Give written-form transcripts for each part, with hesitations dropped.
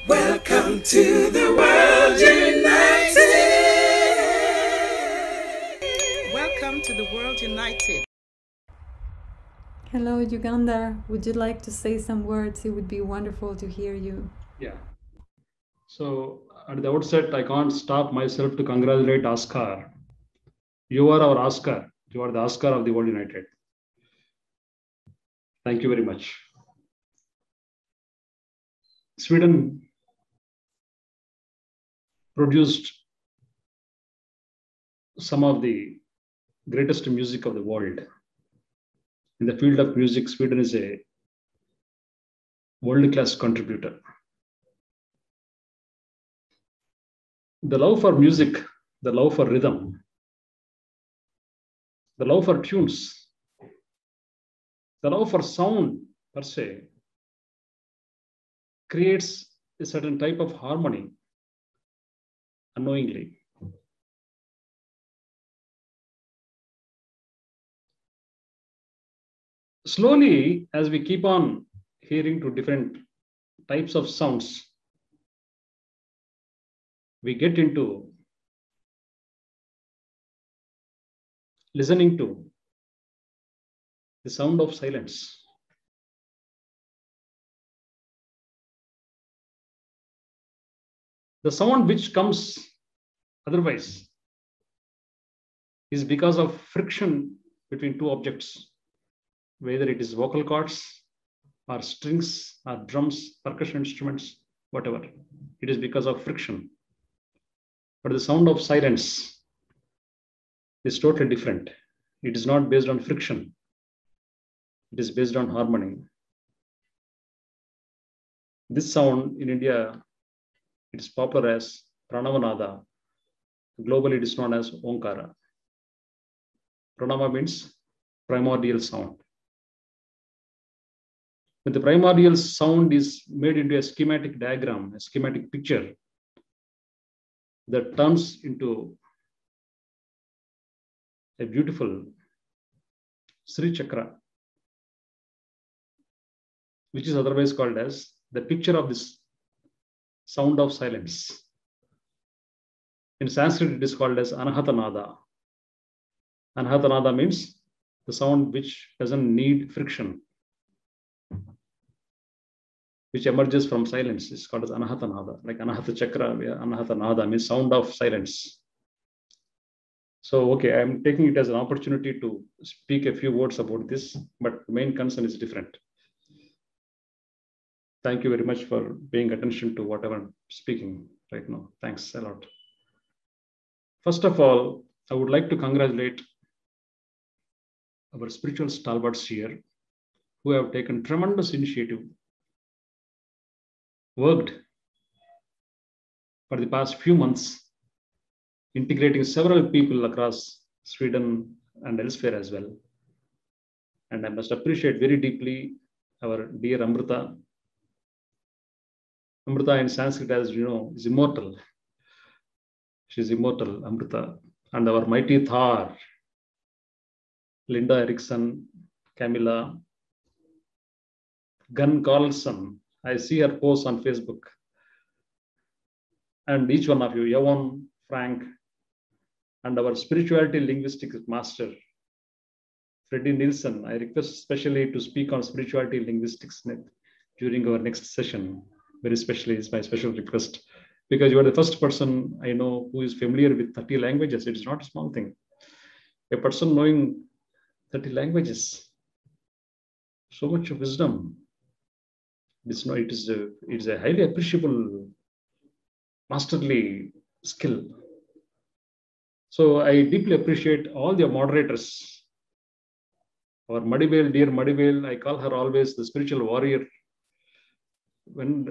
Welcome to the World United. Welcome to the World United. Hello, Uganda. Would you like to say some words? It would be wonderful to hear you. Yeah. So at the outset, I can't stop myself to congratulate Oscar. You are our Oscar. You are the Oscar of the World United. Thank you very much. Sweden produced some of the greatest music of the world. In the field of music, Sweden is a world-class contributor. The love for music, the love for rhythm, the love for tunes, the love for sound per se creates a certain type of harmony unknowingly. Slowly, as we keep on hearing to different types of sounds, we get into listening to the sound of silence. The sound which comes otherwise is because of friction between two objects, whether it is vocal cords or strings or drums, percussion instruments, whatever. It is because of friction. But the sound of silence is totally different. It is not based on friction. It is based on harmony. This sound in India, it is popular as Pranavanada. Globally, it is known as Onkara. Pranava means primordial sound. When the primordial sound is made into a schematic diagram, a schematic picture that turns into a beautiful Sri Chakra, which is otherwise called as the picture of this sound of silence. In Sanskrit, it is called as Anahatanada. Anahatanada means the sound which doesn't need friction, which emerges from silence. It's called as Anahatanada. Like Anahata Chakra, Anahatanada means sound of silence. So, okay, I'm taking it as an opportunity to speak a few words about this, but the main concern is different. Thank you very much for paying attention to whatever I'm speaking right now. Thanks a lot. First of all, I would like to congratulate our spiritual stalwarts here who have taken tremendous initiative, worked for the past few months, integrating several people across Sweden and elsewhere as well. And I must appreciate very deeply our dear Amrita. Amrita in Sanskrit, as you know, is immortal. She's immortal, Amrita. And our mighty Thar, Linda Erickson, Camilla, Gun Carlson. I see her posts on Facebook. And each one of you, Yawan, Frank, and our spirituality linguistics master, Freddie Nielsen. I request especially to speak on spirituality linguistics during our next session. Very specially, it's my special request, because you are the first person I know who is familiar with 30 languages. It is not a small thing. A person knowing 30 languages, so much wisdom. It is a highly appreciable, masterly skill. So I deeply appreciate all the moderators. Our Madivale, dear Madivale, I call her always the spiritual warrior.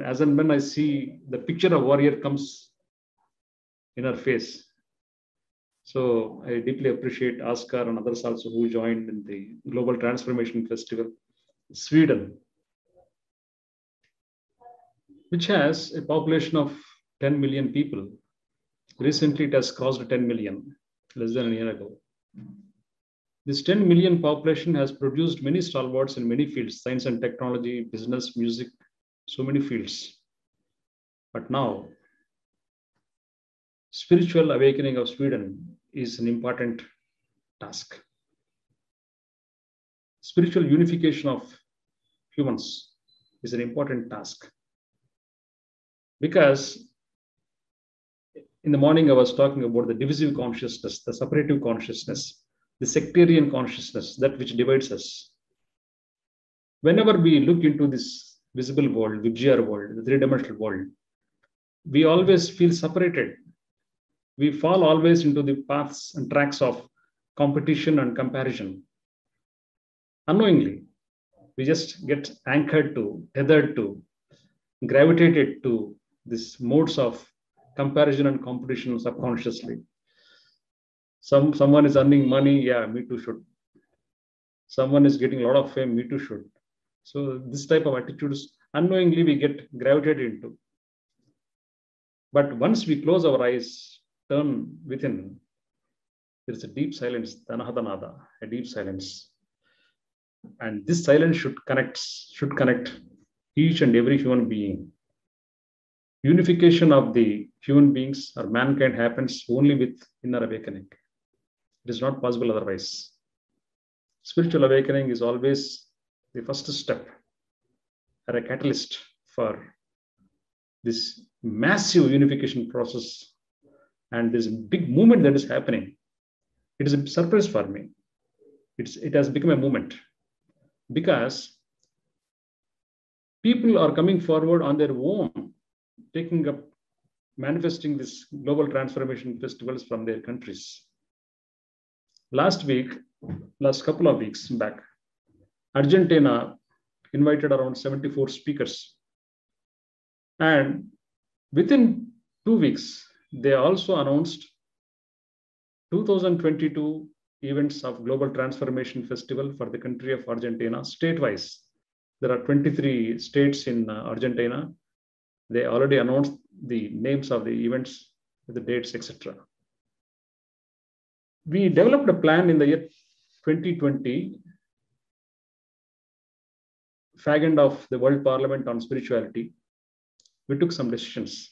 As and when I see the picture of warrior comes in her face. So I deeply appreciate Oscar and others also who joined in the Global Transformation Festival. Sweden, which has a population of 10 million people. Recently, it has crossed 10 million, less than a year ago. This 10 million population has produced many stalwarts in many fields, science and technology, business, music, so many fields. But now, spiritual awakening of Sweden is an important task. Spiritual unification of humans is an important task. Because in the morning, I was talking about the divisive consciousness, the separative consciousness, the sectarian consciousness, that which divides us. Whenever we look into this visible world, Vijayar world, the three-dimensional world, we always feel separated. We fall always into the paths and tracks of competition and comparison. Unknowingly, we just get anchored to, tethered to, gravitated to these modes of comparison and competition subconsciously. Someone is earning money, yeah, me too should. Someone is getting a lot of fame, me too should. So this type of attitudes, unknowingly we get gravitated into. But once we close our eyes, turn within, there is a deep silence, Danahadanada, a deep silence. And this silence should connect each and every human being. Unification of the human beings or mankind happens only with inner awakening. It is not possible otherwise. Spiritual awakening is always the first step or a catalyst for this massive unification process and this big movement that is happening. It is a surprise for me. It has become a movement because people are coming forward on their own, taking up, manifesting this global transformation festivals from their countries. Last couple of weeks back, Argentina invited around 74 speakers. And within 2 weeks, they also announced 2022 events of Global Transformation Festival for the country of Argentina, state-wise. There are 23 states in Argentina. They already announced the names of the events, the dates, etc. We developed a plan in the year 2020, fag end of the World Parliament on Spirituality. We took some decisions.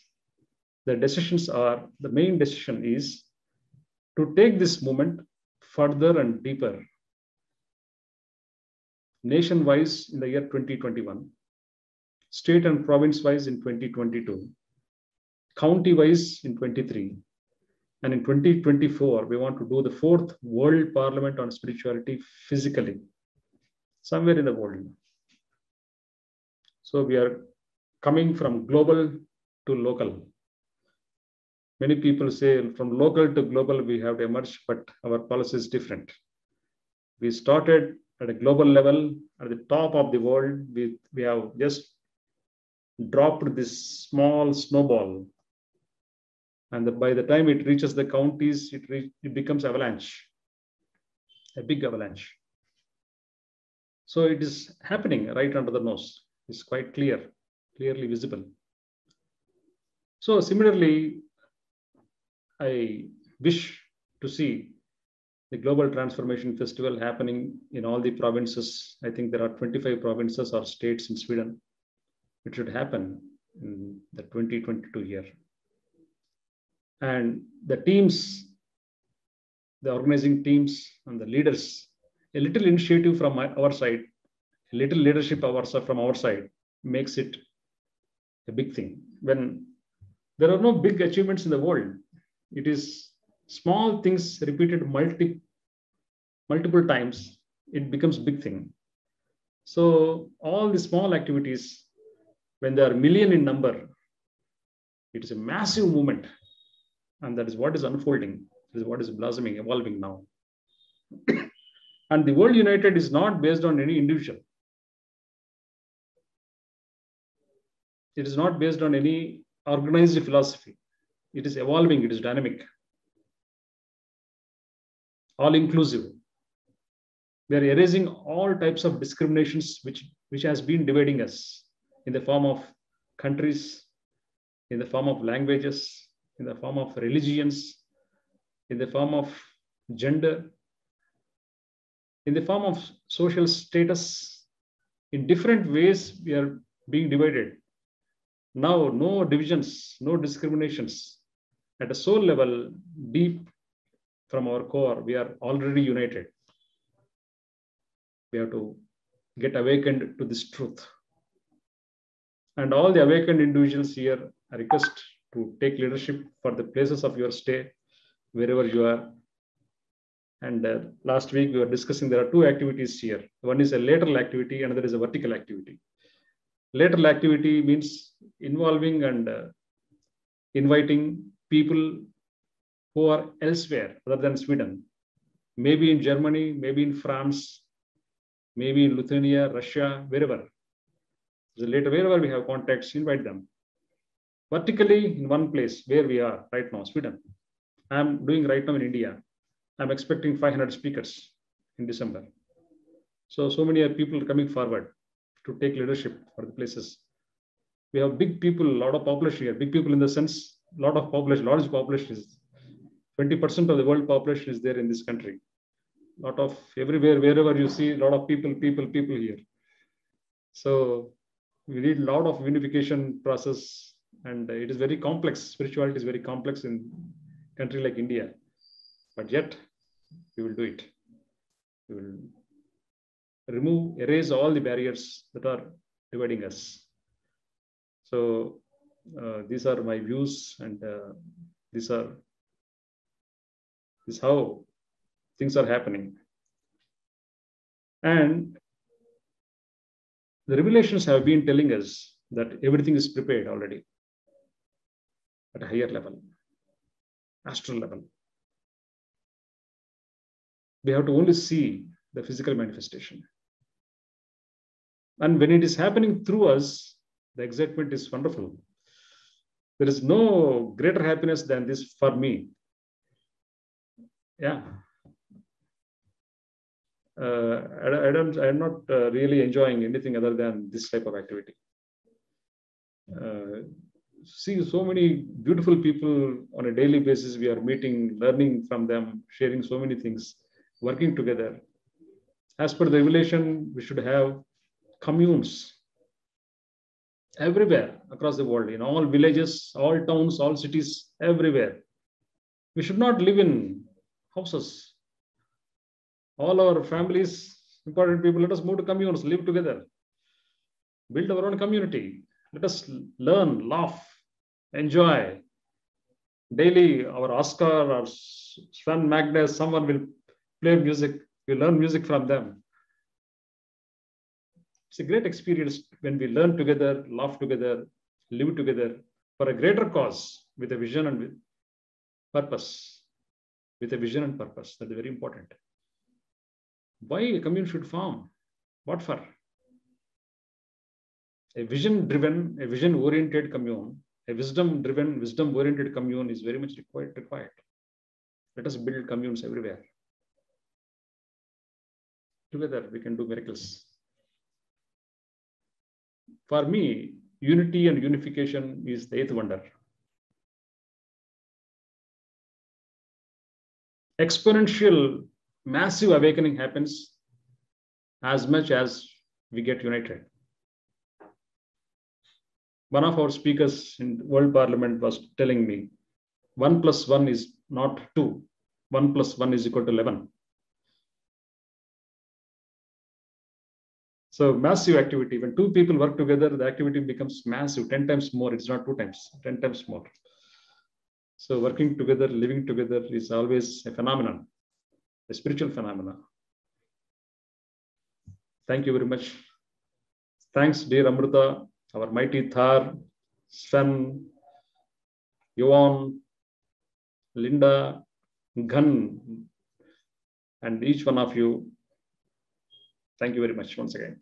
The decisions are, the main decision is to take this movement further and deeper, nation-wise in the year 2021, state and province-wise in 2022, county-wise in 23, and in 2024, we want to do the 4th World Parliament on Spirituality physically, somewhere in the world. So we are coming from global to local. Many people say from local to global, we have to emerge, but our policy is different. We started at a global level, at the top of the world. We have just dropped this small snowball. And by the time it reaches the counties, it becomes avalanche, a big avalanche. So it is happening right under the nose. It's quite clearly visible. So similarly, I wish to see the Global Transformation Festival happening in all the provinces. I think there are 25 provinces or states in Sweden. It should happen in the 2022 year. And the teams, the organizing teams and the leaders, a little initiative from our side, a little leadership from our side makes it a big thing. When there are no big achievements in the world, it is small things repeated multiple times, it becomes big thing. So all the small activities, when they are million in number, it is a massive movement. And that is what is unfolding, that is what is blossoming, evolving now. And the World United is not based on any individual. It is not based on any organized philosophy. It is evolving, it is dynamic, all inclusive. We are erasing all types of discriminations which has been dividing us in the form of countries, in the form of languages, in the form of religions, in the form of gender, in the form of social status. In different ways, we are being divided. Now, no divisions, no discriminations. At a soul level, deep from our core, we are already united. We have to get awakened to this truth. And all the awakened individuals here, I request to take leadership for the places of your stay, wherever you are. And last week we were discussing there are two activities here. One is a lateral activity, another is a vertical activity. Lateral activity means involving and inviting people who are elsewhere other than Sweden, maybe in Germany, maybe in France, maybe in Lithuania, Russia, wherever. So later, wherever we have contacts, invite them. Vertically, in one place where we are right now, Sweden. I'm doing right now in India. I'm expecting 500 speakers in December. So many people coming forward to take leadership for the places. We have big people, a lot of population here. Big people in the sense, a lot of population, large population is 20% of the world population is there in this country. A lot of everywhere, wherever you see, a lot of people here. So we need a lot of unification process, and it is very complex. Spirituality is very complex in a country like India, but yet we will do it. We will erase all the barriers that are dividing us. So these are my views, and this is how things are happening. And the revelations have been telling us that everything is prepared already at a higher level, astral level. We have to only see the physical manifestation. And when it is happening through us, the excitement is wonderful. There is no greater happiness than this for me. Yeah. I'm not really enjoying anything other than this type of activity. See so many beautiful people on a daily basis. We are meeting, learning from them, sharing so many things, working together. As per the revelation, we should have communes everywhere across the world, in all villages, all towns, all cities, everywhere. We should not live in houses. All our families, important people, let us move to communes, live together, build our own community. Let us learn, laugh, enjoy. Daily, our Oscar or Sven Magnus, someone will play music. We learn music from them. It's a great experience when we learn together, laugh together, live together for a greater cause with a vision and with purpose. With a vision and purpose. That's very important. Why a commune should form? What for? A vision-driven, a vision-oriented commune, a wisdom-driven, wisdom-oriented commune is very much required. Let us build communes everywhere. Together, we can do miracles. For me, unity and unification is the eighth wonder. Exponential, massive awakening happens as much as we get united. One of our speakers in World Parliament was telling me, 1 + 1 is not 2. 1 + 1 is equal to 11. So massive activity. When two people work together, the activity becomes massive, 10 times more. It's not 2 times, 10 times more. So working together, living together is always a phenomenon, a spiritual phenomenon. Thank you very much. Thanks, dear Amrita, our mighty Thar, Sven, Yuan, Linda, Ghan, and each one of you. Thank you very much once again.